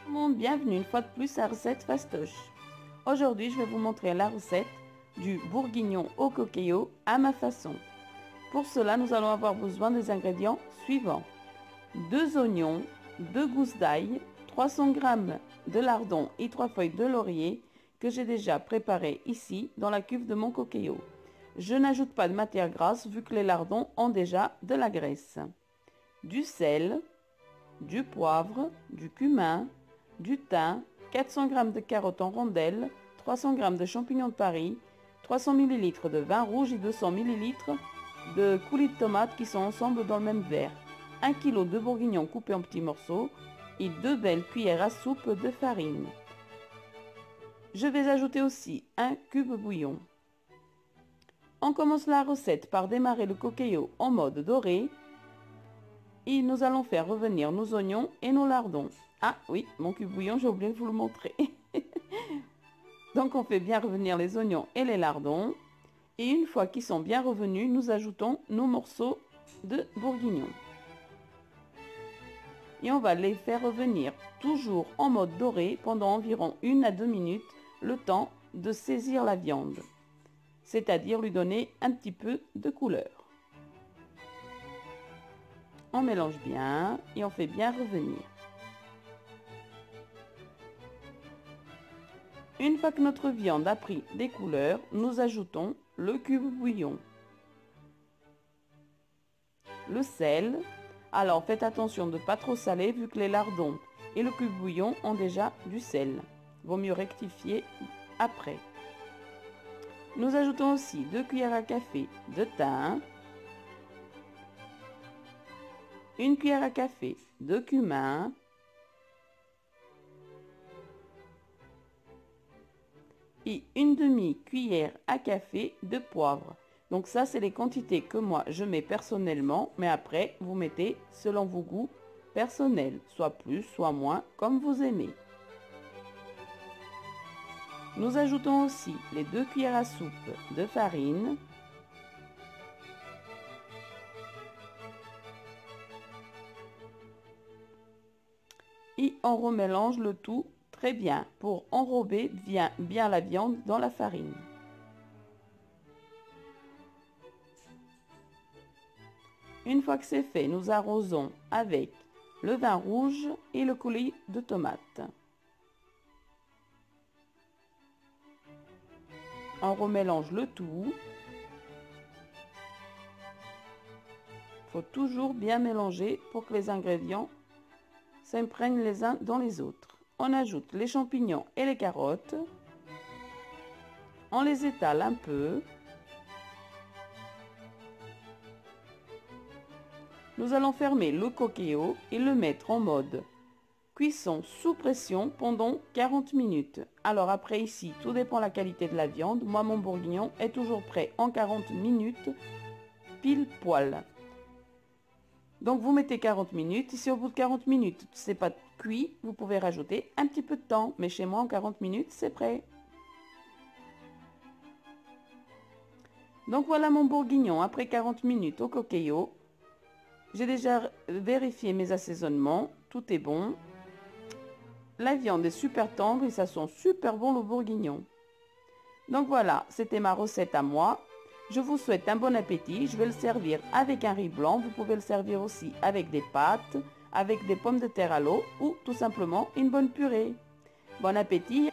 Tout le monde, bienvenue une fois de plus à Recette Fastoche. Aujourd'hui, je vais vous montrer la recette du bourguignon au coquillot à ma façon. Pour cela, nous allons avoir besoin des ingrédients suivants. 2 oignons, 2 gousses d'ail, 300 g de lardons et 3 feuilles de laurier que j'ai déjà préparées ici dans la cuve de mon coquillot. Je n'ajoute pas de matière grasse vu que les lardons ont déjà de la graisse. Du sel, du poivre, du cumin, du thym, 400 g de carottes en rondelles, 300 g de champignons de Paris, 300 ml de vin rouge et 200 ml de coulis de tomates qui sont ensemble dans le même verre, 1 kg de bourguignon coupé en petits morceaux et 2 belles cuillères à soupe de farine. Je vais ajouter aussi un cube bouillon. On commence la recette par démarrer le coquillot en mode doré. Et nous allons faire revenir nos oignons et nos lardons. Ah oui, mon cube bouillon, j'ai oublié de vous le montrer. Donc on fait bien revenir les oignons et les lardons. Et une fois qu'ils sont bien revenus, nous ajoutons nos morceaux de bourguignon. Et on va les faire revenir toujours en mode doré pendant environ 1 à 2 minutes, le temps de saisir la viande. C'est-à-dire lui donner un petit peu de couleur. On mélange bien et on fait bien revenir. Une fois que notre viande a pris des couleurs, nous ajoutons le cube bouillon, le sel. Alors faites attention de ne pas trop saler vu que les lardons et le cube bouillon ont déjà du sel. Vaut mieux rectifier après. Nous ajoutons aussi 2 cuillères à café de thym, 1 cuillère à café de cumin, et 1 demi-cuillère à café de poivre. Donc ça, c'est les quantités que moi je mets personnellement, mais après vous mettez selon vos goûts personnels, soit plus, soit moins, comme vous aimez. Nous ajoutons aussi les 2 cuillères à soupe de farine, et on remélange le tout très bien pour enrober bien la viande dans la farine. Une fois que c'est fait, nous arrosons avec le vin rouge et le coulis de tomates. On remélange le tout. Il faut toujours bien mélanger pour que les ingrédients s'imprègnent les uns dans les autres. On ajoute les champignons et les carottes. On les étale un peu. Nous allons fermer le coquillot et le mettre en mode cuisson sous pression pendant 40 minutes. Alors après ici, tout dépend de la qualité de la viande. Moi, mon bourguignon est toujours prêt en 40 minutes, pile poil. Donc vous mettez 40 minutes. Si au bout de 40 minutes, c'est pas cuit, vous pouvez rajouter un petit peu de temps. Mais chez moi, en 40 minutes, c'est prêt. Donc voilà mon bourguignon après 40 minutes au coquillot. J'ai déjà vérifié mes assaisonnements. Tout est bon. La viande est super tendre et ça sent super bon le bourguignon. Donc voilà, c'était ma recette à moi. Je vous souhaite un bon appétit. Je vais le servir avec un riz blanc. Vous pouvez le servir aussi avec des pâtes, avec des pommes de terre à l'eau ou tout simplement une bonne purée. Bon appétit!